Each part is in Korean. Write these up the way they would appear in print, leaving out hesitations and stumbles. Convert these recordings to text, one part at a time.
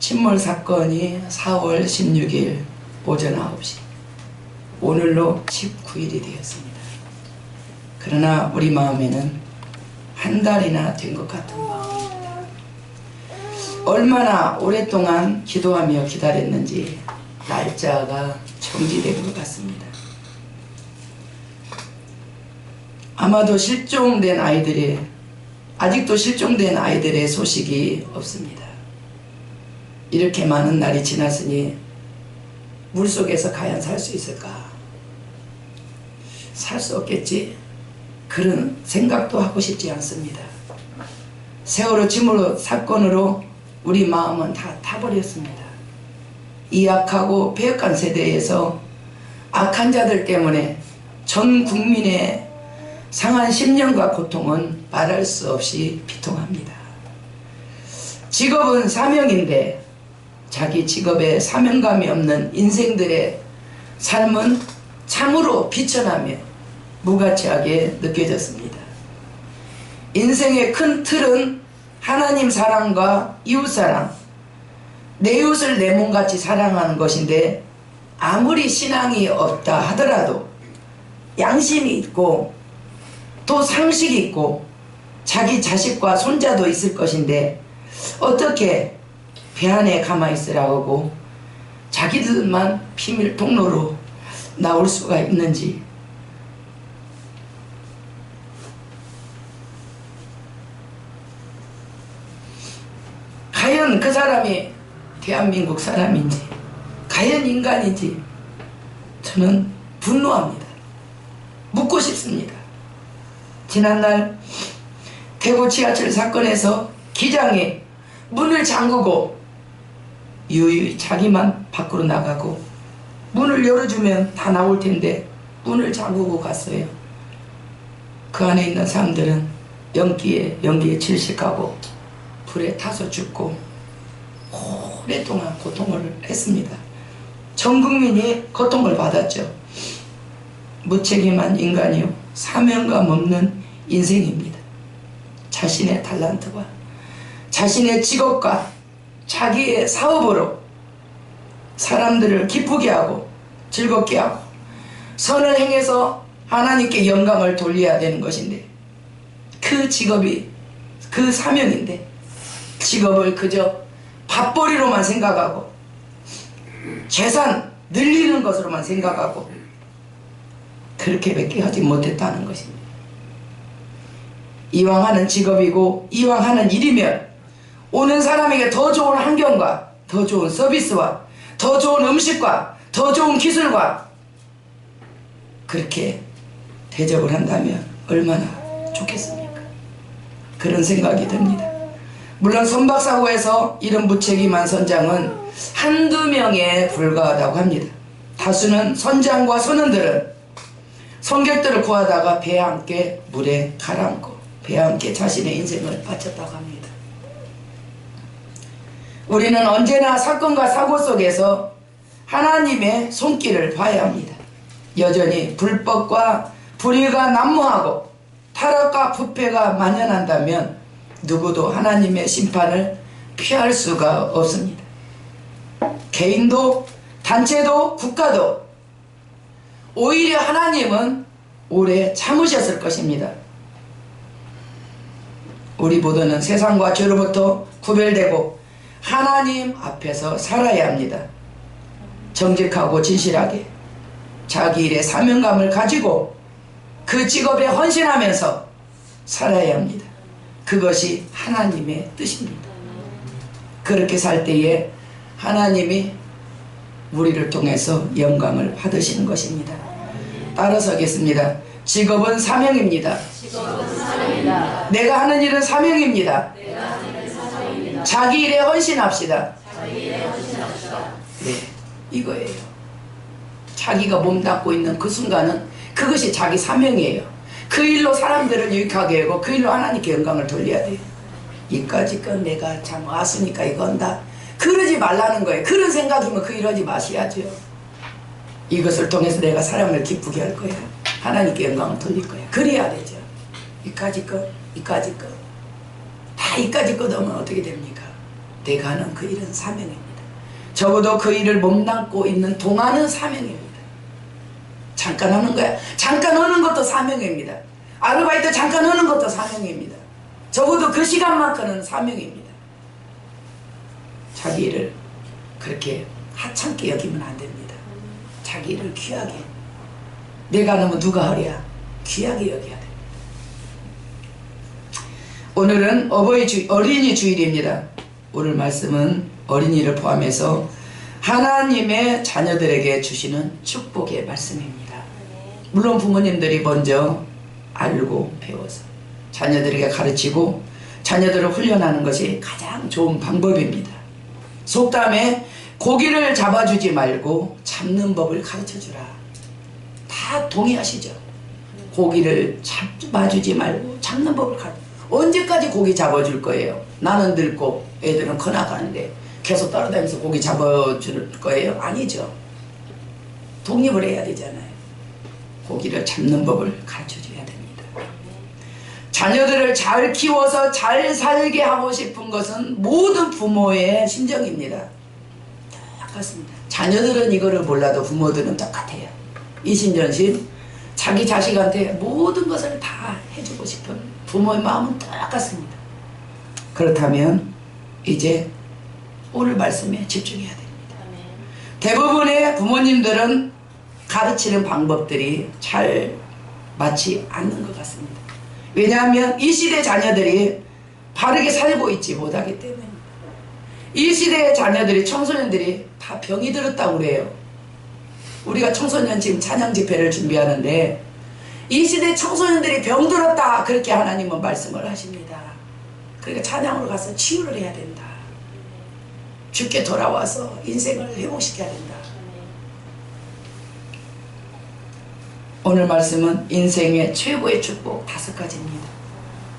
침몰 사건이 4월 16일 오전 9시, 오늘로 19일이 되었습니다. 그러나 우리 마음에는 한 달이나 된 것 같은 마음입니다. 얼마나 오랫동안 기도하며 기다렸는지 날짜가 정지된 것 같습니다. 아마도 아직도 실종된 아이들의 소식이 없습니다. 이렇게 많은 날이 지났으니 물속에서 과연 살 수 있을까? 살 수 없겠지? 그런 생각도 하고 싶지 않습니다. 세월호 침몰 사건으로 우리 마음은 다 타버렸습니다. 이 악하고 배역한 세대에서 악한 자들 때문에 전 국민의 상한 심령과 고통은 말할 수 없이 비통합니다. 직업은 사명인데 자기 직업에 사명감이 없는 인생들의 삶은 참으로 비천하며 무가치하게 느껴졌습니다. 인생의 큰 틀은 하나님 사랑과 이웃사랑, 내 이웃을 내 몸같이 사랑하는 것인데, 아무리 신앙이 없다 하더라도 양심이 있고 또 상식이 있고 자기 자식과 손자도 있을 것인데 어떻게 배 안에 가만히 있으라고 하고 자기들만 비밀 통로로 나올 수가 있는지. 과연 그 사람이 대한민국 사람인지, 과연 인간인지 저는 분노합니다. 묻고 싶습니다. 지난날 대구 지하철 사건에서 기장이 문을 잠그고 유유히 자기만 밖으로 나가고, 문을 열어주면 다 나올 텐데 문을 잠그고 갔어요. 그 안에 있는 사람들은 연기에 질식하고 불에 타서 죽고 오랫동안 고통을 했습니다. 전 국민이 고통을 받았죠. 무책임한 인간이요, 사명감 없는 인생입니다. 자신의 탤런트와 자신의 직업과 자기의 사업으로 사람들을 기쁘게 하고 즐겁게 하고 선을 행해서 하나님께 영광을 돌려야 되는 것인데, 그 직업이 그 사명인데 직업을 그저 밥벌이로만 생각하고 재산 늘리는 것으로만 생각하고 그렇게밖에 하지 못했다는 것입니다. 이왕 하는 직업이고 이왕 하는 일이면 오는 사람에게 더 좋은 환경과 더 좋은 서비스와 더 좋은 음식과 더 좋은 기술과 그렇게 대접을 한다면 얼마나 좋겠습니까? 그런 생각이 듭니다. 물론 선박사고에서 이런 무책임한 선장은 한두 명에 불과하다고 합니다. 다수는 선장과 선원들은 선객들을 구하다가 배에 함께 물에 가라앉고 배에 함께 자신의 인생을 바쳤다고 합니다. 우리는 언제나 사건과 사고 속에서 하나님의 손길을 봐야 합니다. 여전히 불법과 불의가 난무하고 타락과 부패가 만연한다면 누구도 하나님의 심판을 피할 수가 없습니다. 개인도 단체도 국가도 오히려 하나님은 오래 참으셨을 것입니다. 우리보다는 세상과 죄로부터 구별되고 하나님 앞에서 살아야 합니다. 정직하고 진실하게 자기 일에 사명감을 가지고 그 직업에 헌신하면서 살아야 합니다. 그것이 하나님의 뜻입니다. 그렇게 살 때에 하나님이 우리를 통해서 영광을 받으시는 것입니다. 따라서겠습니다. 직업은 사명입니다. 내가 하는 일은 사명입니다. 자기 일에 헌신합시다. 네, 이거예요. 자기가 몸담고 있는 그 순간은 그것이 자기 사명이에요. 그 일로 사람들을 유익하게 하고 그 일로 하나님께 영광을 돌려야 돼요. 이까짓 건 내가 참 왔으니까 이거 한다, 그러지 말라는 거예요. 그런 생각이면 그 일 하지 마셔야죠. 이것을 통해서 내가 사람을 기쁘게 할 거야. 하나님께 영광을 돌릴 거야. 그래야 되죠. 이까짓 것 다 이까짓 것 하면 어떻게 됩니까? 내가 하는 그 일은 사명입니다. 적어도 그 일을 몸담고 있는 동안은 사명입니다. 잠깐 하는 거야. 잠깐 하는 것도 사명입니다. 아르바이트 잠깐 하는 것도 사명입니다. 적어도 그 시간만큼은 사명입니다. 자기 일을 그렇게 하찮게 여기면 안 됩니다. 자기 일을 귀하게. 내가 하면 누가 하랴? 귀하게 여겨야 됩니다. 오늘은 어린이 주일입니다. 오늘 말씀은 어린이를 포함해서 하나님의 자녀들에게 주시는 축복의 말씀입니다. 물론 부모님들이 먼저 알고 배워서 자녀들에게 가르치고 자녀들을 훈련하는 것이 가장 좋은 방법입니다. 속담에 고기를 잡아주지 말고 잡는 법을 가르쳐주라. 다 동의하시죠? 고기를 잡아주지 말고 잡는 법을 가르쳐. 언제까지 고기 잡아줄 거예요? 나는 늙고 애들은 커나가는데 계속 따라다니면서 고기 잡아줄 거예요? 아니죠. 독립을 해야 되잖아요. 고기를 잡는 법을 가르쳐줘야 됩니다. 자녀들을 잘 키워서 잘 살게 하고 싶은 것은 모든 부모의 심정입니다. 똑같습니다. 자녀들은 이거를 몰라도 부모들은 똑같아요. 이심전심 자기 자식한테 모든 것을 다 해주고 싶은 부모의 마음은 똑같습니다. 그렇다면 이제 오늘 말씀에 집중해야 됩니다. 대부분의 부모님들은 가르치는 방법들이 잘 맞지 않는 것 같습니다. 왜냐하면 이 시대 자녀들이 바르게 살고 있지 못하기 때문입니다. 이 시대의 자녀들이, 청소년들이 다 병이 들었다고 그래요. 우리가 청소년 지금 찬양 집회를 준비하는데 이 시대 청소년들이 병들었다, 그렇게 하나님은 말씀을 하십니다. 그러니까 찬양으로 가서 치유를 해야 된다. 주께 돌아와서 인생을 회복시켜야 된다. 오늘 말씀은 인생의 최고의 축복 5가지입니다.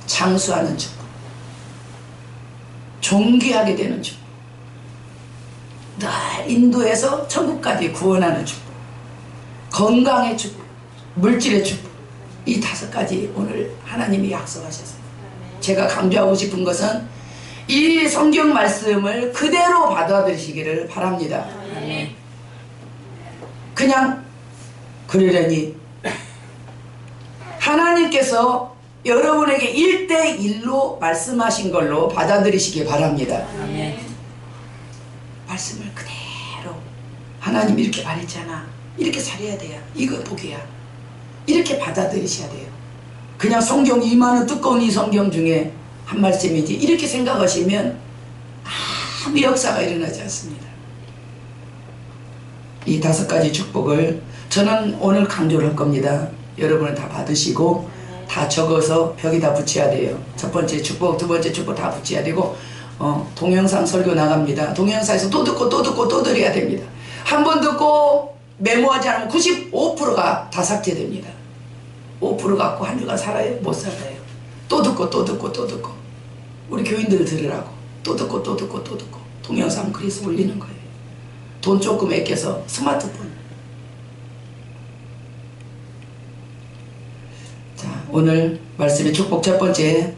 장수하는 축복, 존귀하게 되는 축복, 늘 인도해서 천국까지 구원하는 축복, 건강의 축복, 물질의 축복. 이 5가지 오늘 하나님이 약속하셨어요. 제가 강조하고 싶은 것은 이 성경 말씀을 그대로 받아들이시기를 바랍니다. 그냥 그러려니 하나님께서 여러분에게 1대1로 말씀하신 걸로 받아들이시기 바랍니다. 말씀을 그대로 하나님이 이렇게 말했잖아, 이렇게 살아야 돼요, 이거 복이야, 이렇게 받아들이셔야 돼요. 그냥 성경 이만한 두꺼운 이 성경 중에 한 말씀이지 이렇게 생각하시면 아무 역사가 일어나지 않습니다. 이 5가지 축복을 저는 오늘 강조를 할 겁니다. 여러분은 다 받으시고 다 적어서 벽에다 붙여야 돼요. 첫 번째 축복, 두 번째 축복 다 붙여야 되고 동영상 설교 나갑니다. 동영상에서 또 듣고 또 듣고 또 들어야 됩니다. 한 번 듣고 메모하지 않으면 95%가 다 삭제됩니다. 5% 갖고 한 주간 살아요? 못 살아요. 또 듣고 또 듣고 또 듣고, 우리 교인들 들으라고 또 듣고 또 듣고 또 듣고 동영상 그래서 올리는 거예요. 돈 조금 아껴서 스마트폰. 자, 오늘 말씀의 축복 첫 번째,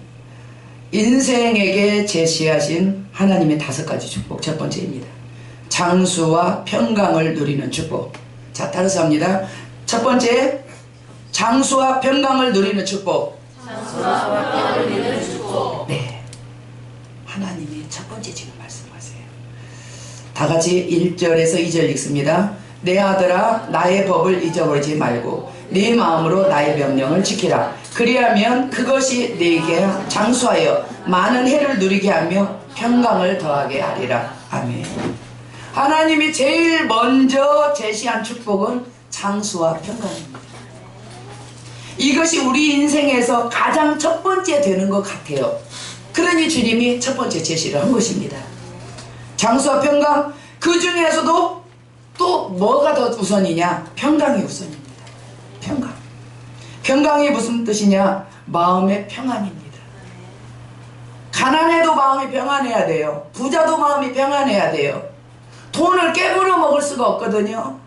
인생에게 제시하신 하나님의 5가지 축복 첫 번째입니다. 장수와 평강을 누리는 축복. 자, 따라서 합니다. 첫 번째, 장수와 평강을 누리는 축복. 장수와 평강을 누리는 축복. 네, 하나님이 첫 번째 지금 말씀하세요. 다 같이 1절에서 2절 읽습니다. 내 아들아, 나의 법을 잊어버리지 말고 네 마음으로 나의 명령을 지키라. 그리하면 그것이 네게 장수하여 많은 해를 누리게 하며 평강을 더하게 하리라. 아멘. 하나님이 제일 먼저 제시한 축복은 장수와 평강입니다. 이것이 우리 인생에서 가장 첫 번째 되는 것 같아요. 그러니 주님이 첫 번째 제시를 한 것입니다. 장수와 평강, 그 중에서도 또 뭐가 더 우선이냐? 평강이 우선입니다. 평강. 평강이 무슨 뜻이냐? 마음의 평안입니다. 가난해도 마음이 평안해야 돼요. 부자도 마음이 평안해야 돼요. 돈을 깨물어 먹을 수가 없거든요.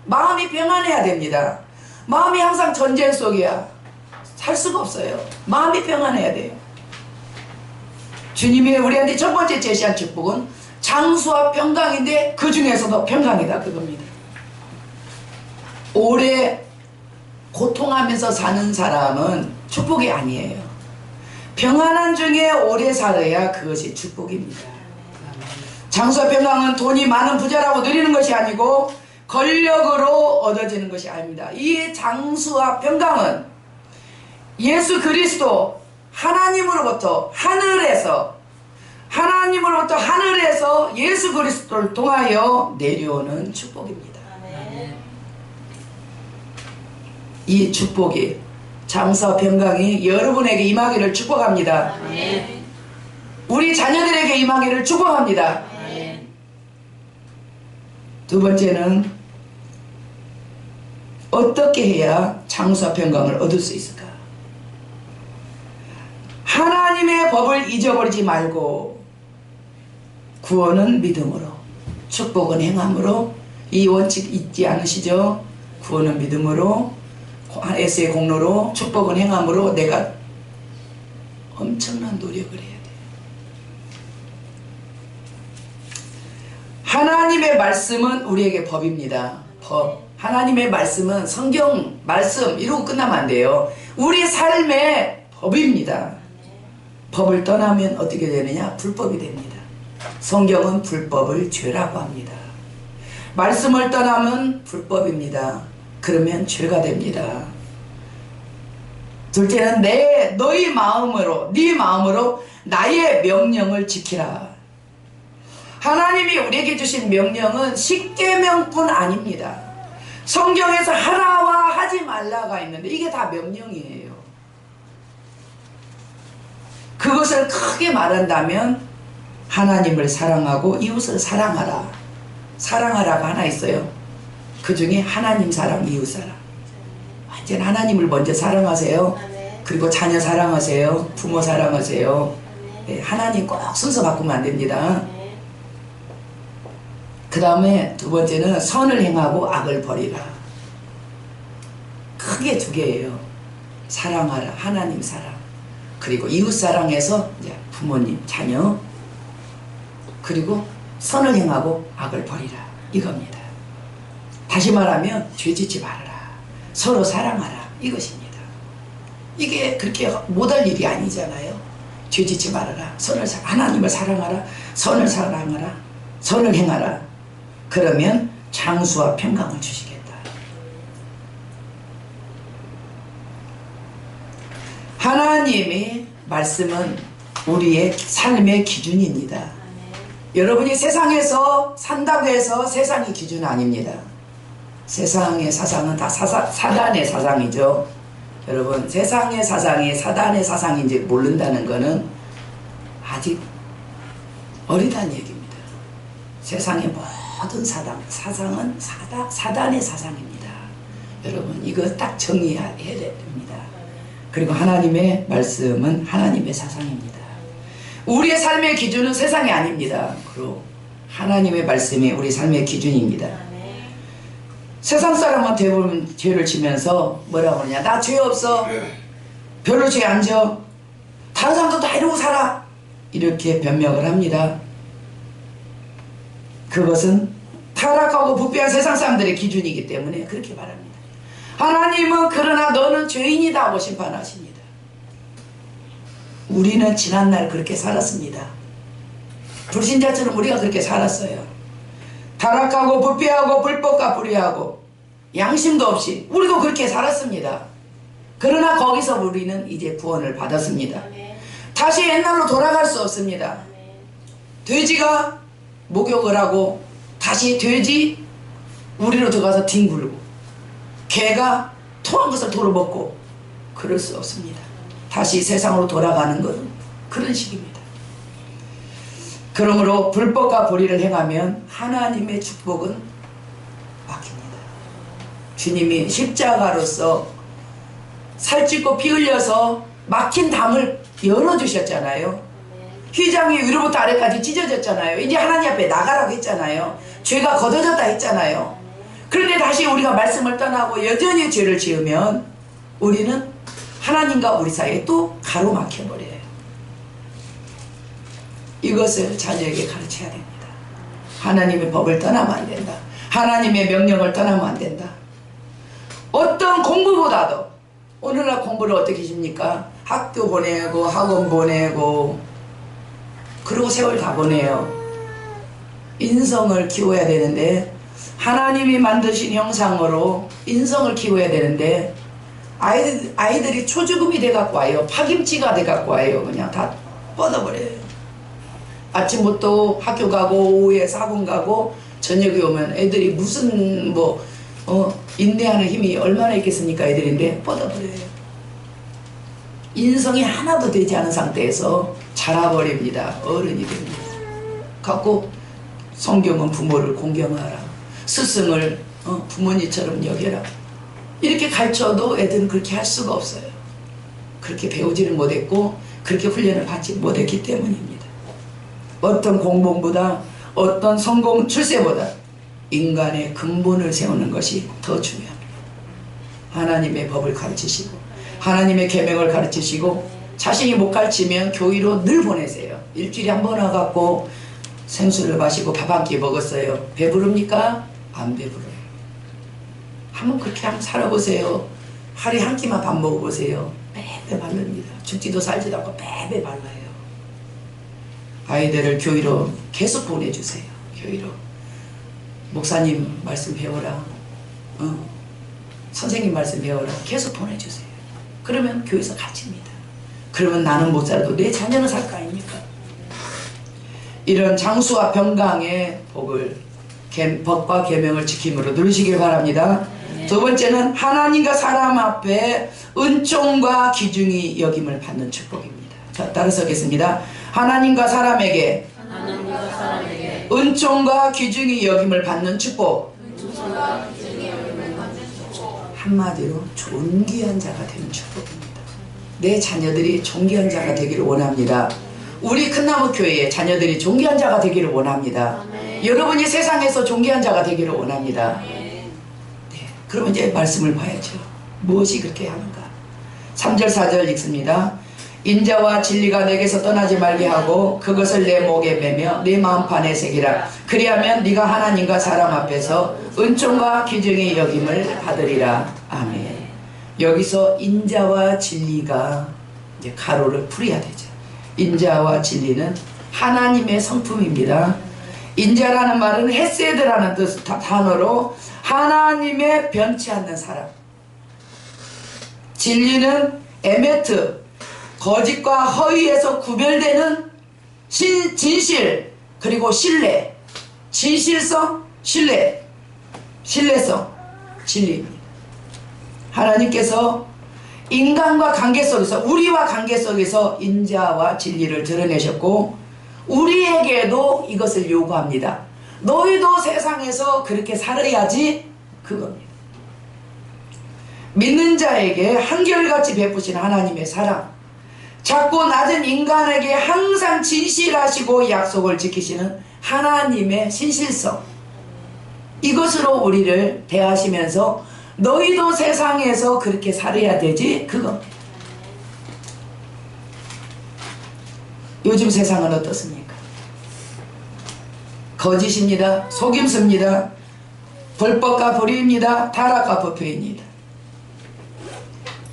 마음이 평안해야 됩니다. 마음이 항상 전쟁 속이야. 살 수가 없어요. 마음이 평안해야 돼요. 주님이 우리한테 첫 번째 제시한 축복은 장수와 평강인데 그 중에서도 평강이다 그겁니다. 오래 고통하면서 사는 사람은 축복이 아니에요. 평안한 중에 오래 살아야 그것이 축복입니다. 장수와 평강은 돈이 많은 부자라고 누리는 것이 아니고 권력으로 얻어지는 것이 아닙니다. 이 장수와 평강은 예수 그리스도 하나님으로부터 하늘에서 예수 그리스도를 통하여 내려오는 축복입니다. 이 축복이 장수와 평강이 여러분에게 임하기를 축복합니다. 우리 자녀들에게 임하기를 축복합니다. 두 번째는 어떻게 해야 장수와 평강을 얻을 수 있을까? 하나님의 법을 잊어버리지 말고 구원은 믿음으로 축복은 행함으로 이 원칙 잊지 않으시죠? 구원은 믿음으로 예수의 공로로 축복은 행함으로 내가 엄청난 노력을 해야 돼. 하나님의 말씀은 우리에게 법입니다. 법. 하나님의 말씀은 성경 말씀 이러고 끝나면 안 돼요. 우리 삶의 법입니다. 법을 떠나면 어떻게 되느냐? 불법이 됩니다. 성경은 불법을 죄라고 합니다. 말씀을 떠나면 불법입니다. 그러면 죄가 됩니다. 둘째는 너희 마음으로 네 마음으로 나의 명령을 지키라. 하나님이 우리에게 주신 명령은 십계명뿐 아닙니다. 성경에서 하라와 하지 말라가 있는데 이게 다 명령이에요. 그것을 크게 말한다면 하나님을 사랑하고 이웃을 사랑하라. 사랑하라가 하나 있어요. 그 중에 하나님 사랑, 이웃 사랑. 완전 하나님을 먼저 사랑하세요. 그리고 자녀 사랑하세요. 부모 사랑하세요. 네, 하나님 꼭 순서 바꾸면 안 됩니다. 그 다음에 두 번째는 선을 행하고 악을 버리라. 크게 두 개예요. 사랑하라, 하나님 사랑. 그리고 이웃 사랑해서 이제 부모님, 자녀. 그리고 선을 행하고 악을 버리라. 이겁니다. 다시 말하면 죄짓지 말아라. 서로 사랑하라. 이것입니다. 이게 그렇게 못할 일이 아니잖아요. 죄짓지 말아라. 하나님을 사랑하라. 선을 사랑하라. 선을 행하라. 그러면 장수와 평강을 주시겠다. 하나님의 말씀은 우리의 삶의 기준입니다. 여러분이 세상에서 산다고 해서 세상이 기준 아닙니다. 세상의 사상은 다 사단의 사상이죠. 여러분, 세상의 사상이 사단의 사상인지 모른다는 것은 아직 어리다는 얘기입니다. 세상의 모든 사상은 사단의 사상입니다. 여러분, 이거 딱 정리해야 됩니다. 그리고 하나님의 말씀은 하나님의 사상입니다. 우리의 삶의 기준은 세상이 아닙니다. 그리고 하나님의 말씀이 우리 삶의 기준입니다. 세상 사람은 대부분 죄를 지면서 뭐라고 그러냐? 나 죄 없어. 별로 죄 안 져. 다른 사람도 다 이러고 살아. 이렇게 변명을 합니다. 그것은 타락하고 부패한 세상 사람들의 기준이기 때문에 그렇게 말합니다. 하나님은 그러나 너는 죄인이다 하고 심판하십니다. 우리는 지난날 그렇게 살았습니다. 불신자처럼 우리가 그렇게 살았어요. 타락하고 부패하고 불법과 불의하고 양심도 없이 우리도 그렇게 살았습니다. 그러나 거기서 우리는 이제 구원을 받았습니다. 다시 옛날로 돌아갈 수 없습니다. 돼지가 목욕을 하고 다시 돼지 우리로 들어가서 뒹굴고 개가 토한 것을 도로 먹고 그럴 수 없습니다. 다시 세상으로 돌아가는 것은 그런 식입니다. 그러므로 불법과 불의를 행하면 하나님의 축복은 막힙니다. 주님이 십자가로서 살찌고 피 흘려서 막힌 담을 열어주셨잖아요. 휘장이 위로부터 아래까지 찢어졌잖아요. 이제 하나님 앞에 나가라고 했잖아요. 죄가 걷어졌다 했잖아요. 그런데 다시 우리가 말씀을 떠나고 여전히 죄를 지으면 우리는 하나님과 우리 사이에 또 가로막혀버려요. 이것을 자녀에게 가르쳐야 됩니다. 하나님의 법을 떠나면 안 된다. 하나님의 명령을 떠나면 안 된다. 어떤 공부보다도 오늘날 공부를 어떻게 하십니까? 학교 보내고 학원 보내고 그리고 세월 다 보내요. 인성을 키워야 되는데 하나님이 만드신 형상으로 인성을 키워야 되는데 아이들이 초죽음이 돼갖고 와요. 파김치가 돼갖고 와요. 그냥 다 뻗어버려요. 아침부터 학교 가고 오후에 학원 가고 저녁에 오면 애들이 무슨 인내하는 힘이 얼마나 있겠습니까? 애들인데 뻗어버려요. 인성이 하나도 되지 않은 상태에서 자라버립니다. 어른이 됩니다. 갖고 성경은 부모를 공경하라. 스승을 부모님처럼 여겨라. 이렇게 가르쳐도 애들은 그렇게 할 수가 없어요. 그렇게 배우지를 못했고 그렇게 훈련을 받지 못했기 때문입니다. 어떤 공범보다 어떤 성공 출세보다 인간의 근본을 세우는 것이 더 중요합니다. 하나님의 법을 가르치시고 하나님의 계명을 가르치시고 자신이 못 가르치면 교회로 늘 보내세요. 일주일에 한 번 와갖고 생수를 마시고 밥 한 끼 먹었어요. 배부릅니까? 안 배부러요. 한번 그렇게 한번 살아보세요. 하루에 한 끼만 밥 먹어보세요. 빼빼 바릅니다. 죽지도 살지도 않고 빼빼 발라요. 아이들을 교회로 계속 보내주세요. 교회로. 목사님 말씀 배워라. 선생님 말씀 배워라. 계속 보내주세요. 그러면 교회에서 갇힙니다. 그러면 나는 못 살아도 내 자녀는 살 거 아닙니까? 이런 장수와 병강의 복을 법과 계명을 지킴으로 누리시길 바랍니다. 두 번째는 하나님과 사람 앞에 은총과 기중이 여김을 받는 축복입니다. 자, 따라서겠습니다. 하나님과 사람에게 은총과 기중이 여김을 받는 축복. 한마디로 존귀한 자가 되는 축복입니다. 내 자녀들이 존귀한 자가 되기를 원합니다. 우리 큰나무교회의 자녀들이 존귀한 자가 되기를 원합니다. 여러분이 세상에서 존귀한 자가 되기를 원합니다. 네, 그러면 이제 말씀을 봐야죠. 무엇이 그렇게 하는가? 3절 4절 읽습니다. 인자와 진리가 내게서 떠나지 말게 하고 그것을 내 목에 매며 네 마음판에 새기라. 그리하면 네가 하나님과 사람 앞에서 은총과 기중의 여김을 받으리라. 아멘. 여기서 인자와 진리가 이제 가로를 풀어야 되죠. 인자와 진리는 하나님의 성품입니다. 인자라는 말은 헤세드라는 단어로 하나님의 변치 않는 사람. 진리는 에메트, 거짓과 허위에서 구별되는 진실, 그리고 신뢰. 진실성, 신뢰, 신뢰성, 진리입니다. 하나님께서 인간과 관계 속에서, 우리와 관계 속에서 인자와 진리를 드러내셨고 우리에게도 이것을 요구합니다. 너희도 세상에서 그렇게 살아야지, 그겁니다. 믿는 자에게 한결같이 베푸신 하나님의 사랑, 작고 낮은 인간에게 항상 진실하시고 약속을 지키시는 하나님의 신실성, 이것으로 우리를 대하시면서 너희도 세상에서 그렇게 살아야 되지, 그겁니다. 요즘 세상은 어떻습니까? 거짓입니다. 속임수입니다. 불법과 불의입니다. 타락과 부패입니다.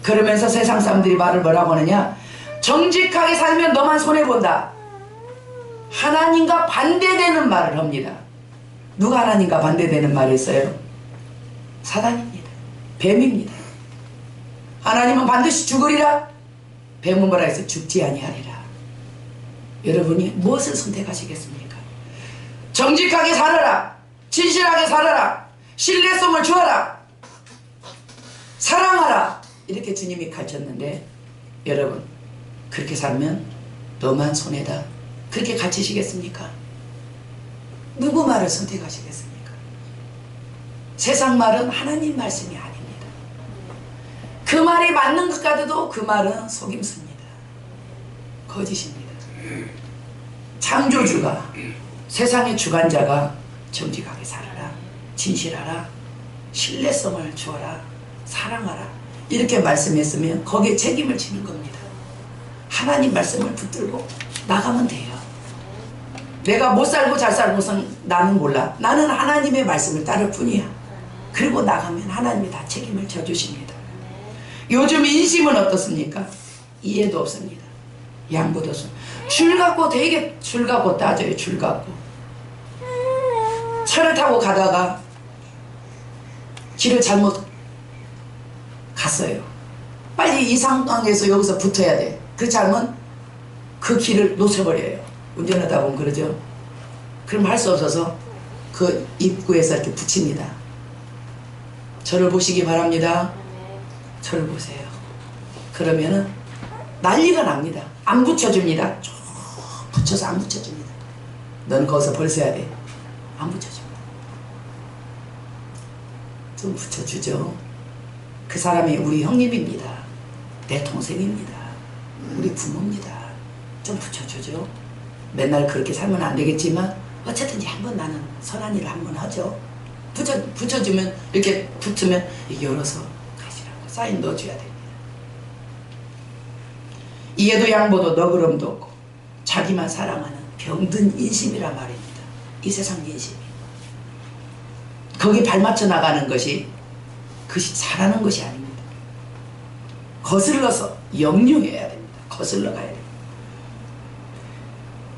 그러면서 세상 사람들이 말을 뭐라고 하느냐? 정직하게 살면 너만 손해본다. 하나님과 반대되는 말을 합니다. 누가 하나님과 반대되는 말을 했어요? 사단입니다. 뱀입니다. 하나님은 반드시 죽으리라. 뱀은 뭐라 해서 죽지 아니하리라. 여러분이 무엇을 선택하시겠습니까? 정직하게 살아라. 진실하게 살아라. 신뢰성을 주어라. 사랑하라. 이렇게 주님이 가르쳤는데 여러분 그렇게 살면 너만 손해다. 그렇게 가르치시겠습니까? 누구 말을 선택하시겠습니까? 세상 말은 하나님 말씀이 아닙니다. 그 말이 맞는 것 같아도 그 말은 속임수입니다. 거짓입니다. 창조주가, 세상의 주관자가 정직하게 살아라, 진실하라, 신뢰성을 주어라, 사랑하라 이렇게 말씀했으면 거기에 책임을 지는 겁니다. 하나님 말씀을 붙들고 나가면 돼요. 내가 못 살고 잘 살고 것은 나는 몰라. 나는 하나님의 말씀을 따를 뿐이야. 그리고 나가면 하나님이 다 책임을 져주십니다. 요즘 인심은 어떻습니까? 이해도 없습니다. 양보도 없습니다. 줄 갖고 되게 줄 갖고 따져요. 줄 갖고 차를 타고 가다가 길을 잘못 갔어요. 빨리 이 상황에서 여기서 붙어야 돼. 그렇지 않으면 그 길을 놓쳐버려요. 운전하다 보면 그러죠. 그럼 할 수 없어서 그 입구에서 이렇게 붙입니다. 저를 보시기 바랍니다. 저를 보세요. 그러면은 난리가 납니다. 안 붙여줍니다. 쭉 붙여서 안 붙여줍니다. 넌 거기서 벌써야 돼. 안 붙여줍니다. 좀 붙여주죠. 그 사람이 우리 형님입니다. 내 동생입니다. 우리 부모입니다. 좀 붙여주죠. 맨날 그렇게 살면 안 되겠지만 어쨌든지 한번 나는 선한 일을 한번 하죠. 붙여주면 이렇게 붙으면 열어서 가시라고 사인 넣어줘야 됩니다. 이해도 양보도 너그럼도 없고 자기만 사랑하는 병든 인심이란 말입니다. 이 세상 인심이. 거기 발맞춰 나가는 것이 그것이 잘하는 것이 아닙니다. 거슬러서 역류해야 됩니다. 거슬러 가야 됩니다.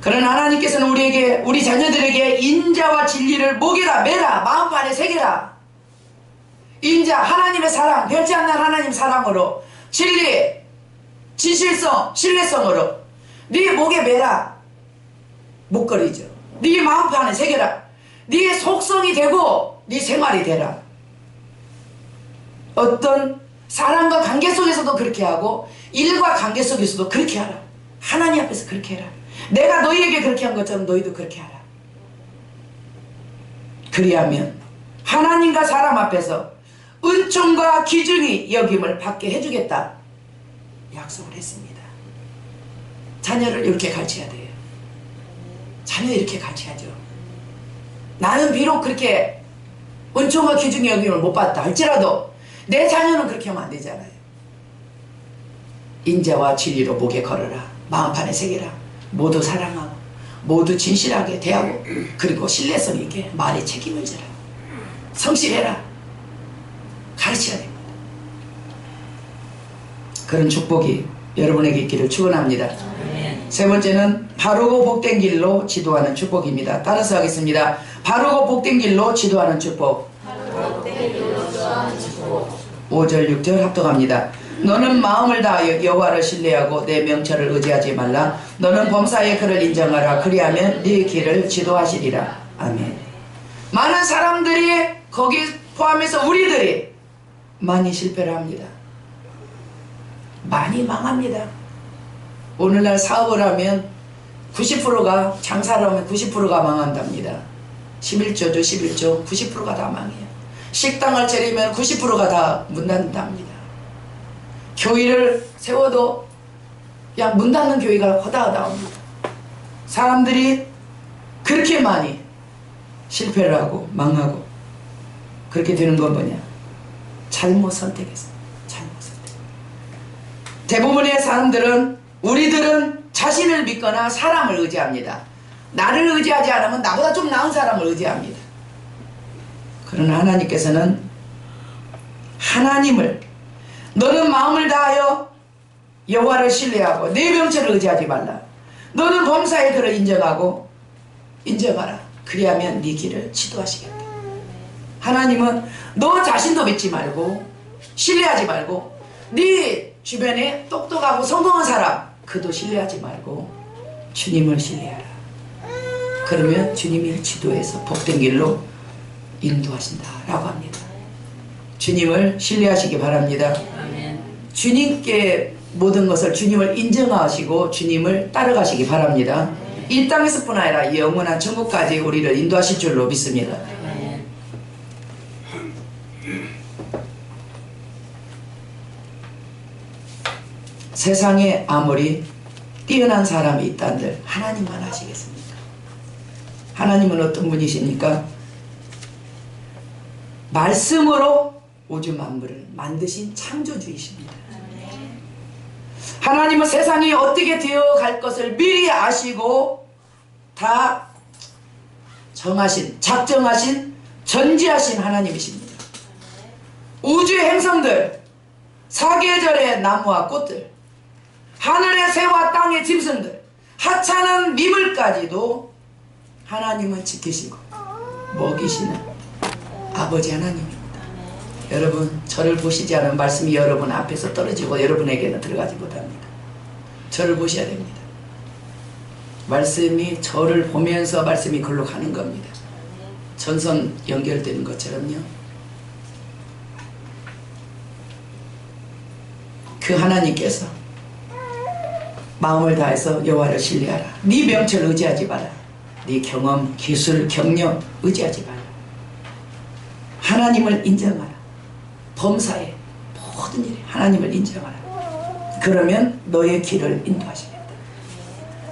그러나 하나님께서는 우리에게, 우리 자녀들에게 인자와 진리를 목에다 매라, 마음판에 새겨라. 인자, 하나님의 사랑, 별지 않는 하나님 사랑으로, 진리, 진실성, 신뢰성으로 네 목에 매라. 목걸이죠. 네 마음판에 새겨라. 네 속성이 되고 네 생활이 되라. 어떤 사람과 관계 속에서도 그렇게 하고 일과 관계 속에서도 그렇게 하라. 하나님 앞에서 그렇게 해라. 내가 너희에게 그렇게 한 것처럼 너희도 그렇게 하라. 그리하면 하나님과 사람 앞에서 은총과 기준이 여김을 받게 해주겠다 약속을 했습니다. 자녀를 이렇게 가르쳐야 돼요. 자녀 이렇게 가르쳐야죠. 나는 비록 그렇게 은총과 기준이 여김을 못 받다 할지라도 내 자녀는 그렇게 하면 안 되잖아요. 인자와 진리로 목에 걸어라. 마음판에 새겨라. 모두 사랑하고 모두 진실하게 대하고 그리고 신뢰성 있게 말에 책임을 져라. 성실해라. 가르쳐야 됩니다. 그런 축복이 여러분에게 있기를 축원합니다. 세 번째는 바르고 복된 길로 지도하는 축복입니다. 따라서 하겠습니다. 바르고 복된 길로 지도하는 축복. 5절 6절 합독합니다. 너는 마음을 다하여 여호와를 신뢰하고 내 명철을 의지하지 말라. 너는 범사의 그를 인정하라. 그리하면 네 길을 지도하시리라. 아멘. 많은 사람들이 거기 포함해서 우리들이 많이 실패를 합니다. 많이 망합니다. 오늘날 사업을 하면 90%가 장사를 하면 90%가 망한답니다. 11조죠. 11조 90%가 다 망해요. 식당을 차리면 90%가 다 문 닫는답니다. 교회를 세워도 그냥 문 닫는 교회가 허다하다옵니다. 사람들이 그렇게 많이 실패를 하고 망하고 그렇게 되는 건 뭐냐? 잘못 선택했어. 잘못 선택. 대부분의 사람들은 우리들은 자신을 믿거나 사람을 의지합니다. 나를 의지하지 않으면 나보다 좀 나은 사람을 의지합니다. 그러나 하나님께서는 하나님을 너는 마음을 다하여 여호와를 신뢰하고 내 명철을 의지하지 말라. 너는 범사의 그를 인정하라. 그리하면 네 길을 지도하시겠다. 하나님은 너 자신도 믿지 말고 신뢰하지 말고 네 주변에 똑똑하고 성공한 사람 그도 신뢰하지 말고 주님을 신뢰하라. 그러면 주님이 지도해서 복된 길로 인도하신다라고 합니다. 주님을 신뢰하시기 바랍니다. 주님께 모든 것을 주님을 인정하시고 주님을 따라가시기 바랍니다. 이 땅에서뿐 아니라 영원한 천국까지 우리를 인도하실 줄로 믿습니다. 세상에 아무리 뛰어난 사람이 있다는들 하나님만 하시겠습니까? 하나님은 어떤 분이십니까? 말씀으로 우주 만물을 만드신 창조주이십니다. 하나님은 세상이 어떻게 되어갈 것을 미리 아시고 다 정하신, 작정하신, 전지하신 하나님이십니다. 우주의 행성들, 사계절의 나무와 꽃들, 하늘의 새와 땅의 짐승들, 하찮은 미물까지도 하나님은 지키시고 먹이시는 아버지 하나님입니다. 여러분, 저를 보시지 않으면 말씀이 여러분 앞에서 떨어지고 여러분에게는 들어가지 못합니다. 저를 보셔야 됩니다. 말씀이 저를 보면서 말씀이 글로 가는 겁니다. 전선 연결되는 것처럼요. 그 하나님께서 마음을 다해서 여호와를 신뢰하라. 네 명철 의지하지 마라. 네 경험, 기술, 경력 의지하지 마라. 하나님을 인정하라. 범사에 모든 일에 하나님을 인정하라. 그러면 너의 길을 인도하시겠다.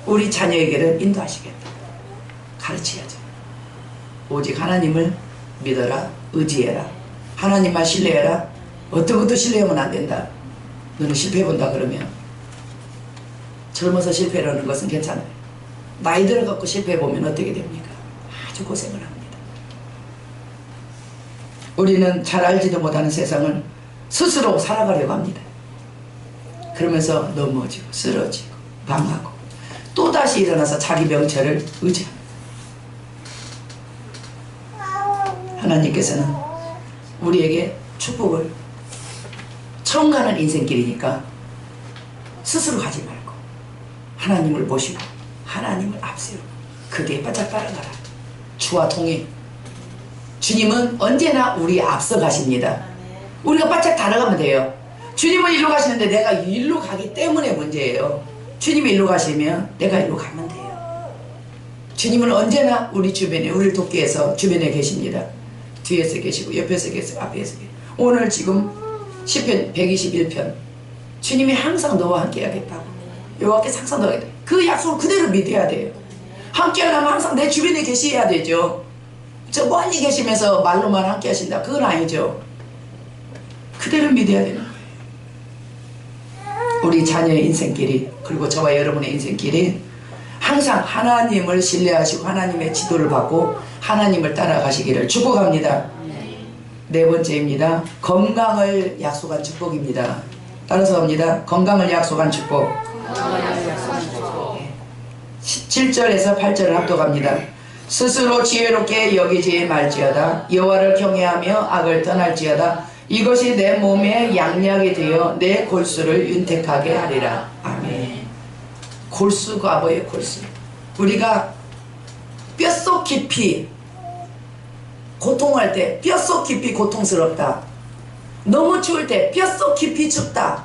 우리 자녀에게를 인도하시겠다. 가르쳐야죠. 오직 하나님을 믿어라. 의지해라. 하나님만 신뢰해라. 어떤 것도 신뢰하면 안 된다. 너는 실패해본다 그러면, 젊어서 실패라는 것은 괜찮아요. 나이 들어갖고 실패해보면 어떻게 됩니까? 아주 고생을 합니다. 우리는 잘 알지도 못하는 세상을 스스로 살아가려고 합니다. 그러면서 넘어지고 쓰러지고 방하고 또다시 일어나서 자기 명철을 의지합니다. 하나님께서는 우리에게 축복을, 처음 가는 인생길이니까 스스로 가지 말고 하나님을 모시고 하나님을 앞세우고 그게 바짝 따라가라. 주와 통해. 주님은 언제나 우리 앞서 가십니다. 우리가 바짝 따라가면 돼요. 주님은 일로 가시는데 내가 일로 가기 때문에 문제예요. 주님이 일로 가시면 내가 일로 가면 돼요. 주님은 언제나 우리 주변에, 우리를 돕기 위해서 주변에 계십니다. 뒤에서 계시고 옆에서 계시고 앞에서 계시고. 오늘 지금 시편 121편, 주님이 항상 너와 함께 하겠다고, 여호와께서 항상 너와 함께, 그 약속을 그대로 믿어야 돼요. 함께 하려면 항상 내 주변에 계셔야 되죠. 저 멀리 계시면서 말로만 함께 하신다, 그건 아니죠. 그대로 믿어야 되는 거예요. 우리 자녀의 인생길이, 그리고 저와 여러분의 인생길이 항상 하나님을 신뢰하시고 하나님의 지도를 받고 하나님을 따라가시기를 축복합니다. 네 번째입니다. 건강을 약속한 축복입니다. 따라서 합니다. 건강을 약속한 축복. 7절에서 8절을 합독합니다. 스스로 지혜롭게 여기지 말지어다. 여호와를 경외하며 악을 떠날지어다. 이것이 내 몸에 양약이 되어 내 골수를 윤택하게 하리라. 아멘. 골수가 뭐예요? 골수. 우리가 뼛속 깊이 고통할 때 뼛속 깊이 고통스럽다. 너무 추울 때 뼛속 깊이 춥다.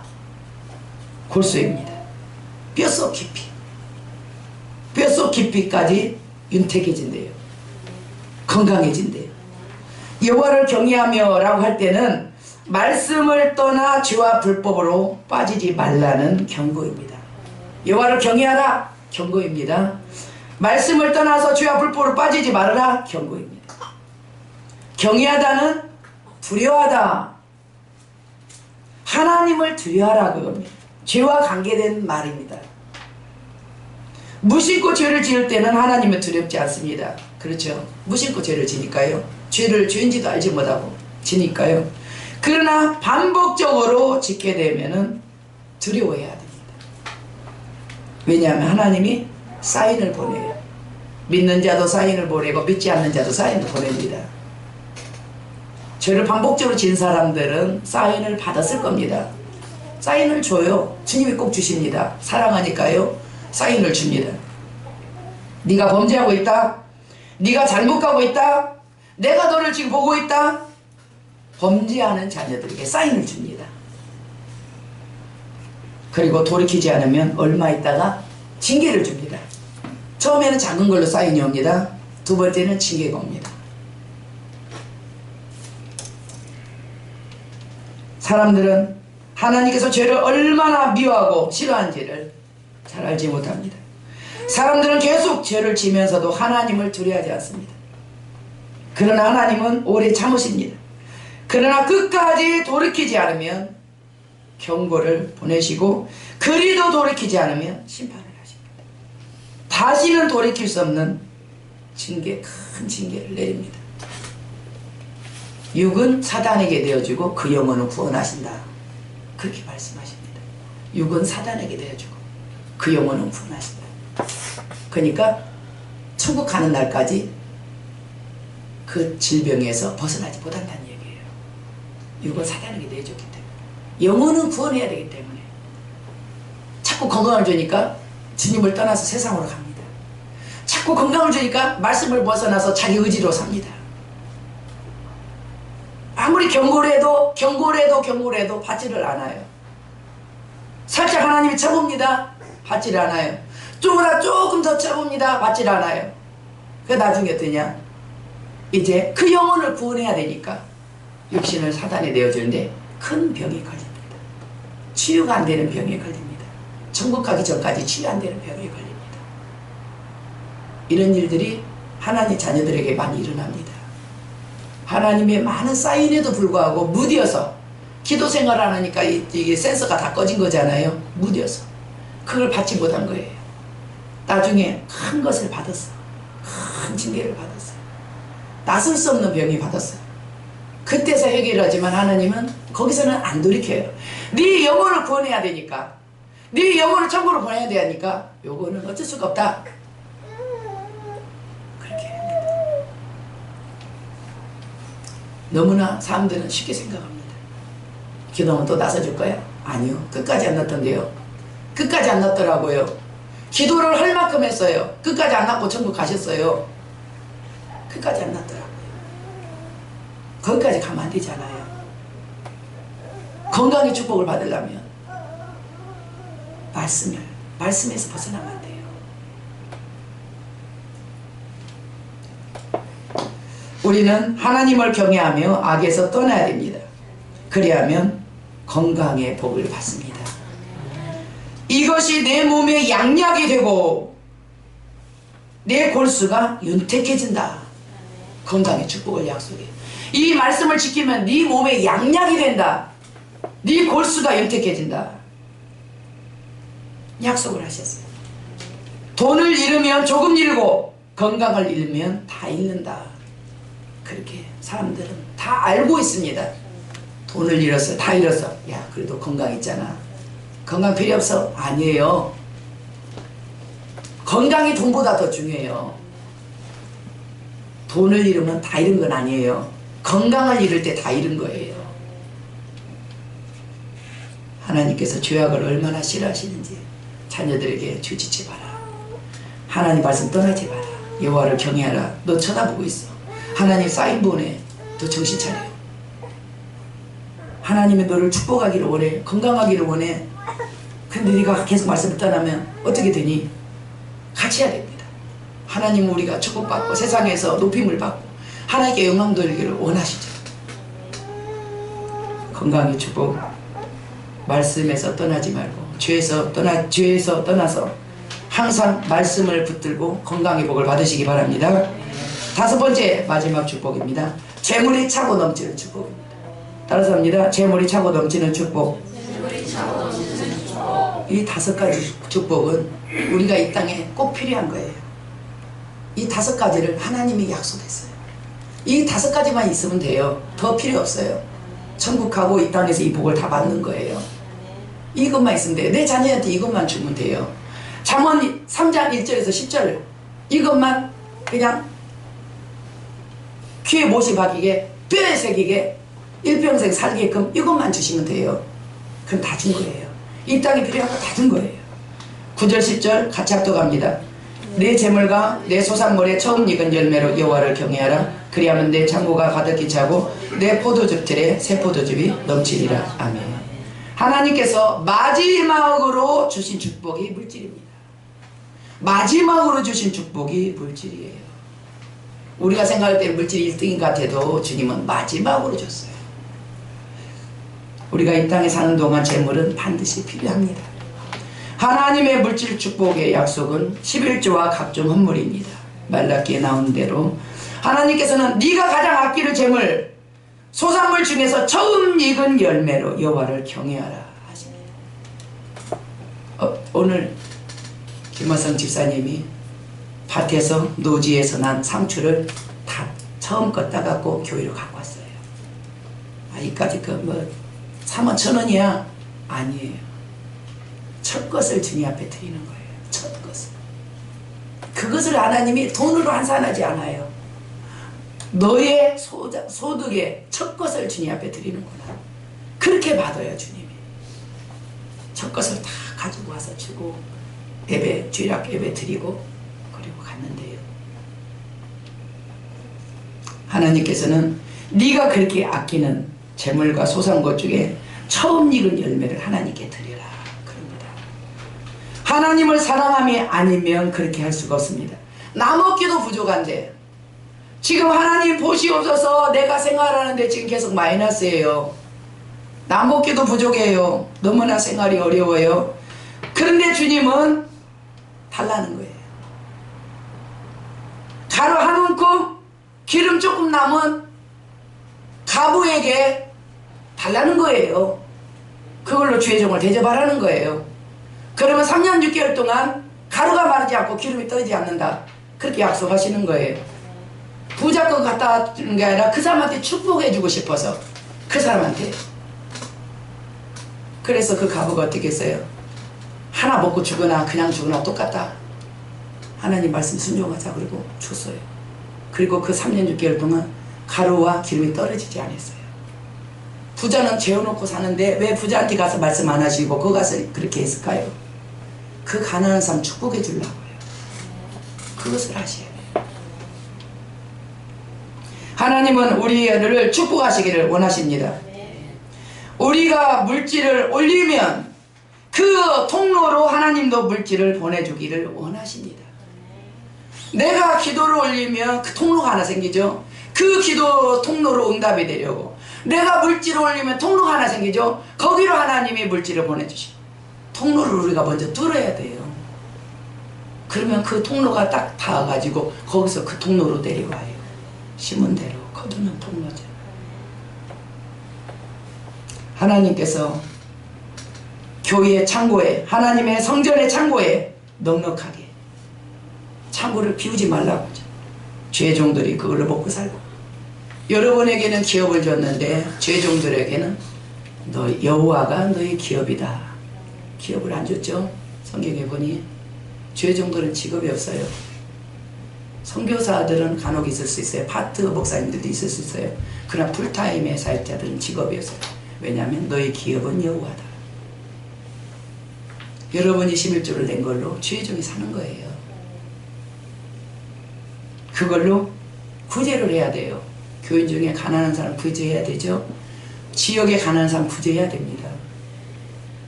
골수입니다. 뼛속 깊이. 뼛속 깊이까지 윤택해진대요. 건강해진대요. 여호와를 경외하며 라고 할 때는 말씀을 떠나 죄와 불법으로 빠지지 말라는 경고입니다. 여호와를 경외하라, 경고입니다. 말씀을 떠나서 죄와 불법으로 빠지지 말아라, 경고입니다. 경외하다는 두려워하다, 하나님을 두려워하라, 그겁니다. 죄와 관계된 말입니다. 무심코 죄를 지을 때는 하나님은 두렵지 않습니다. 그렇죠? 무심코 죄를 지니까요. 죄를 죄인지도 알지 못하고 지니까요. 그러나 반복적으로 짓게 되면은 두려워해야 됩니다. 왜냐하면 하나님이 사인을 보내요. 믿는 자도 사인을 보내고 믿지 않는 자도 사인을 보냅니다. 죄를 반복적으로 진 사람들은 사인을 받았을 겁니다. 사인을 줘요. 주님이 꼭 주십니다. 사랑하니까요. 사인을 줍니다. 네가 범죄하고 있다. 네가 잘못 가고 있다. 내가 너를 지금 보고 있다. 범죄하는 자녀들에게 사인을 줍니다. 그리고 돌이키지 않으면 얼마 있다가 징계를 줍니다. 처음에는 작은 걸로 사인이 옵니다. 두 번째는 징계가 옵니다. 사람들은 하나님께서 죄를 얼마나 미워하고 싫어하는지를 잘 알지 못합니다. 사람들은 계속 죄를 지면서도 하나님을 두려워하지 않습니다. 그러나 하나님은 오래 참으십니다. 그러나 끝까지 돌이키지 않으면 경고를 보내시고, 그리도 돌이키지 않으면 심판을 하십니다. 다시는 돌이킬 수 없는 징계, 큰 징계를 내립니다. 육은 사단에게 되어주고 그 영혼은 구원하신다. 그렇게 말씀하십니다. 육은 사단에게 되어주고 그 영혼은 구원하신다. 그러니까 천국 가는 날까지 그 질병에서 벗어나지 못한다는 얘기예요. 육은 사단에게 내줬기 때문에. 영혼은 구원해야 되기 때문에. 자꾸 건강을 주니까 주님을 떠나서 세상으로 갑니다. 자꾸 건강을 주니까 말씀을 벗어나서 자기 의지로 삽니다. 아무리 경고를 해도 받지를 않아요. 살짝 하나님이 쳐봅니다. 받지를 않아요. 조금 더 쳐봅니다. 받지를 않아요. 그 나중에 어떠냐? 이제 그 영혼을 구원해야 되니까 육신을 사단에 내어주는데 큰 병이 걸립니다. 치유가 안 되는 병에 걸립니다. 천국 가기 전까지 치유 안 되는 병에 걸립니다. 이런 일들이 하나님 자녀들에게 많이 일어납니다. 하나님의 많은 사인에도 불구하고 무디어서 기도 생활을 안 하니까 이게 센서가 다 꺼진 거잖아요. 무디어서 그걸 받지 못한 거예요. 나중에 큰 것을 받았어. 큰 징계를 받았어요. 나설 수 없는 병이 받았어요. 그때서 해결을 하지만 하나님은 거기서는 안 돌이켜요. 네 영혼을 구원해야 되니까, 네 영혼을 천국으로 보내야 되니까 요거는 어쩔 수가 없다. 그렇게 합니다. 너무나 사람들은 쉽게 생각합니다. 기도하면 또 나서줄 거야? 아니요. 끝까지 안 났던데요. 끝까지 안 났더라고요. 기도를 할 만큼 했어요. 끝까지 안 났고 천국 가셨어요. 끝까지 안 났더라고요. 거기까지 가면 안 되잖아요. 건강의 축복을 받으려면 말씀에서 벗어나면 안 돼요. 우리는 하나님을 경외하며 악에서 떠나야 됩니다. 그리하면 건강의 복을 받습니다. 이것이 내 몸의 양약이 되고 내 골수가 윤택해진다. 건강의 축복을 약속해. 이 말씀을 지키면 네 몸의 양약이 된다. 네 골수가 윤택해진다. 약속을 하셨어요. 돈을 잃으면 조금 잃고 건강을 잃으면 다 잃는다. 그렇게 사람들은 다 알고 있습니다. 돈을 잃었어, 다 잃었어. 야, 그래도 건강 있잖아. 건강 필요 없어? 아니에요. 건강이 돈보다 더 중요해요. 돈을 잃으면 다 잃은 건 아니에요. 건강을 잃을 때 다 잃은 거예요. 하나님께서 죄악을 얼마나 싫어하시는지 자녀들에게 주지치 마라. 하나님 말씀 떠나지 마라. 여호와를 경외하라. 너 쳐다보고 있어. 하나님 사인 보내. 너 정신 차려. 하나님이 너를 축복하기를 원해. 건강하기를 원해. 근데 네가 계속 말씀을 떠나면 어떻게 되니? 같이 해야 됩니다. 하나님은 우리가 축복받고 세상에서 높임을 받고 하나님께 영광 돌리기를 원하시죠. 건강의 축복, 말씀에서 떠나지 말고 죄에서 떠나서 항상 말씀을 붙들고 건강의 복을 받으시기 바랍니다. 다섯 번째 마지막 축복입니다. 재물이 차고 넘치는 축복입니다. 따라서 합니다. 재물이 차고 넘치는 축복. 이 다섯 가지 축복은 우리가 이 땅에 꼭 필요한 거예요. 이 다섯 가지를 하나님이 약속했어요. 이 다섯 가지만 있으면 돼요. 더 필요 없어요. 천국 가고 이 땅에서 이 복을 다 받는 거예요. 이것만 있으면 돼요. 내 자녀한테 이것만 주면 돼요. 잠언 3장 1절에서 10절 이것만 그냥 귀에 못이 박이게 뼈에 새기게 일평생 살게끔 이것만 주시면 돼요. 그럼 다 준 거예요. 이 땅에 필요한 거 다 준 거예요. 9절 10절 같이 합독합니다. 내 재물과 내 소산물의 처음 익은 열매로 여호와를 경외하라. 그리하면 내 창고가 가득히 차고 내 포도즙 틀에 새 포도즙이 넘치리라. 아멘. 하나님께서 마지막으로 주신 축복이 물질입니다. 마지막으로 주신 축복이 물질이에요. 우리가 생각할 때 물질이 1등인 것 같아도 주님은 마지막으로 줬어요. 우리가 이 땅에 사는 동안 재물은 반드시 필요합니다. 하나님의 물질 축복의 약속은 11조와 각종 헌물입니다. 말라기에 나온 대로 하나님께서는 네가 가장 아끼는 재물 소산물 중에서 처음 익은 열매로 여호와를 경외하라 하십니다. 오늘 김화성 집사님이 밭에서 노지에서 난 상추를 다 처음껏 따갖고 교회로 갖고 왔어요. 아, 이까지 그 뭐 31,000원이야? 아니에요. 첫 것을 주님 앞에 드리는 거예요. 첫 것을. 그것을 하나님이 돈으로 환산하지 않아요. 너의 소득의 첫 것을 주님 앞에 드리는구나. 그렇게 받아요, 주님이. 첫 것을 다 가지고 와서 주고 예배, 주일학 예배 드리고 그리고 갔는데요. 하나님께서는 네가 그렇게 아끼는 재물과 소산것 중에 처음 익은 열매를 하나님께 드리라 그럽니다. 하나님을 사랑함이 아니면 그렇게 할 수가 없습니다. 나 먹기도 부족한데 지금 하나님 보시옵소서 내가 생활하는데 지금 계속 마이너스예요. 나 먹기도 부족해요. 너무나 생활이 어려워요. 그런데 주님은 달라는 거예요. 가루 한 움큼 기름 조금 남은 가부에게 달라는 거예요. 그걸로 주의 종을 대접하라는 거예요. 그러면 3년 6개월 동안 가루가 마르지 않고 기름이 떨어지지 않는다. 그렇게 약속하시는 거예요. 부자 거 갖다 주는 게 아니라 그 사람한테 축복해 주고 싶어서 그 사람한테. 그래서 그 가부가 어떻게 했어요? 하나 먹고 죽거나 그냥 죽거나 똑같다. 하나님 말씀 순종하자 그리고 줬어요. 그리고 그 3년 6개월 동안 가루와 기름이 떨어지지 않았어요. 부자는 재워놓고 사는데 왜 부자한테 가서 말씀 안 하시고 그거 가서 그렇게 했을까요? 그 가난한 사람 축복해 주려고요. 그것을 하셔야 돼요. 하나님은 우리를 축복하시기를 원하십니다. 우리가 물질을 올리면 그 통로로 하나님도 물질을 보내주기를 원하십니다. 내가 기도를 올리면 그 통로가 하나 생기죠. 그 기도 통로로 응답이 되려고 내가 물질을 올리면 통로가 하나 생기죠. 거기로 하나님이 물질을 보내주시고 통로를 우리가 먼저 뚫어야 돼요. 그러면 그 통로가 딱 닿아가지고 거기서 그 통로로 내려와요. 심은 대로 거두는 통로죠. 하나님께서 교회의 창고에 하나님의 성전의 창고에 넉넉하게 창고를 비우지 말라고 하죠. 죄종들이 그걸로 먹고 살고 여러분에게는 기업을 줬는데 죄종들에게는 너 여호와가 너의 기업이다. 기업을 안 줬죠. 성경에 보니 죄종들은 직업이 없어요. 선교사들은 간혹 있을 수 있어요. 파트 목사님들도 있을 수 있어요. 그러나 풀타임의 사역자들은 직업이 없어요. 왜냐하면 너의 기업은 여호와다. 여러분이 11조를 낸 걸로 죄종이 사는 거예요. 그걸로 구제를 해야 돼요. 교인 중에 가난한 사람 구제해야 되죠. 지역에 가난한 사람 구제해야 됩니다.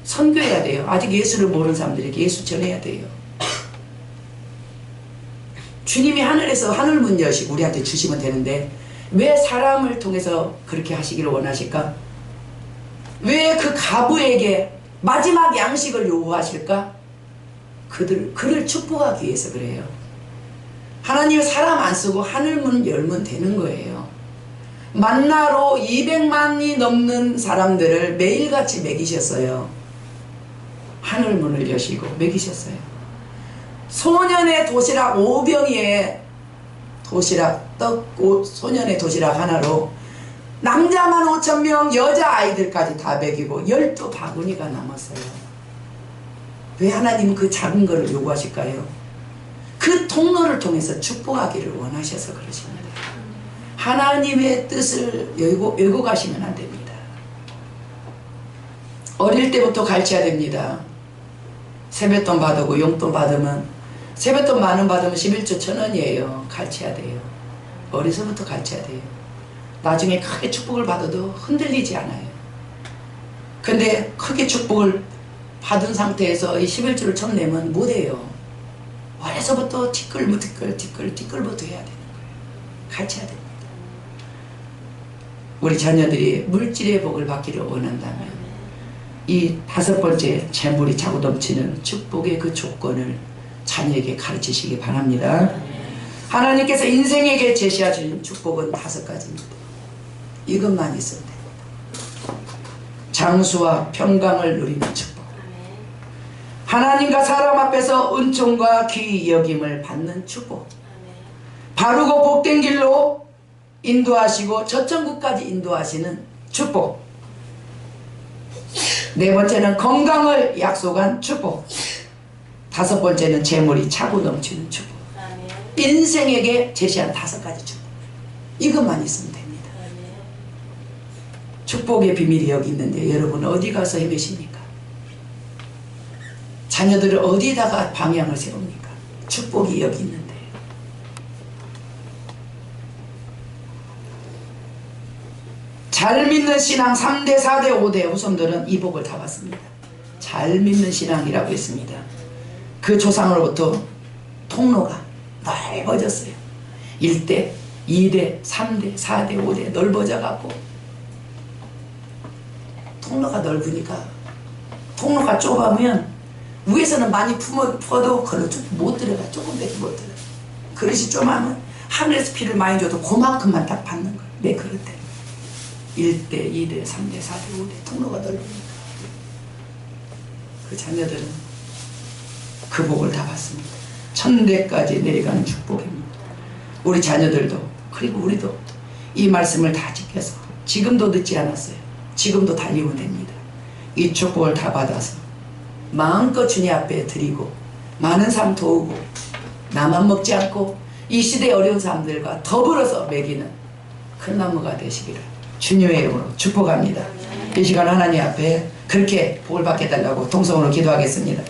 선교해야 돼요. 아직 예수를 모르는 사람들에게 예수 전해야 돼요. 주님이 하늘에서 하늘문 여시고 우리한테 주시면 되는데 왜 사람을 통해서 그렇게 하시기를 원하실까? 왜 그 가부에게 마지막 양식을 요구하실까? 그를 축복하기 위해서 그래요. 하나님은 사람 안 쓰고 하늘문 열면 되는 거예요. 만나로 200만이 넘는 사람들을 매일같이 먹이셨어요. 하늘문을 여시고 먹이셨어요. 소년의 도시락 5병에 도시락 소년의 도시락 하나로 남자만 5,000명 여자아이들까지 다 먹이고 12바구니가 남았어요. 왜 하나님은 그 작은 거를 요구하실까요? 그 통로를 통해서 축복하기를 원하셔서 그러십니다. 하나님의 뜻을 열고 가시면 안 됩니다. 어릴 때부터 가르쳐야 됩니다. 세뱃돈 받고 용돈 받으면 세뱃돈 만원 받으면 11조 1,000원이에요. 가르쳐야 돼요. 어려서부터 가르쳐야 돼요. 나중에 크게 축복을 받아도 흔들리지 않아요. 근데 크게 축복을 받은 상태에서 이 11조를 처음 내면 못해요. 어려서부터 티끌부터 해야 되는 거예요. 가르쳐야 됩니다. 우리 자녀들이 물질의 복을 받기를 원한다면 이 5번째 재물이 차고 넘치는 축복의 그 조건을 자녀에게 가르치시기 바랍니다. 하나님께서 인생에게 제시하신 축복은 5가지입니다. 이것만 있으면 됩니다. 장수와 평강을 누리는 축복, 하나님과 사람 앞에서 은총과 귀히 여김을 받는 축복. 바르고 복된 길로 인도하시고 저천국까지 인도하시는 축복. 네 번째는 건강을 약속한 축복. 다섯 번째는 재물이 차고 넘치는 축복. 인생에게 제시한 5가지 축복. 이것만 있으면 됩니다. 축복의 비밀이 여기 있는데 여러분 어디 가서 헤매십니까? 자녀들을 어디다가 방향을 세웁니까? 축복이 여기 있는데. 잘 믿는 신앙 3대 4대 5대 후손들은 이 복을 다 받습니다. 잘 믿는 신앙이라고 했습니다. 그 조상으로부터 통로가 넓어졌어요. 1대, 2대, 3대, 4대, 5대 넓어져 갖고 통로가 넓으니까 통로가 좁으면 위에서는 많이 퍼도 그걸 못 들어가. 조금밖에 못 들어가. 그릇이 좁으면 하늘에서 피를 많이 줘도 그만큼만 딱 받는 거예요. 내 그릇 때 1대, 2대, 3대, 4대, 5대 통로가 넓으니까 그 자녀들은 그 복을 다 받습니다. 천대까지 내려가는 축복입니다. 우리 자녀들도 그리고 우리도 이 말씀을 다 지켜서 지금도 늦지 않았어요. 지금도 달리면 됩니다. 이 축복을 다 받아서 마음껏 주님 앞에 드리고 많은 삶 도우고 나만 먹지 않고 이 시대의 어려운 사람들과 더불어서 먹이는 큰 나무가 되시기를 주님의 이름으로 축복합니다. 이 시간 하나님 앞에 그렇게 복을 받게 해달라고 통성으로 기도하겠습니다.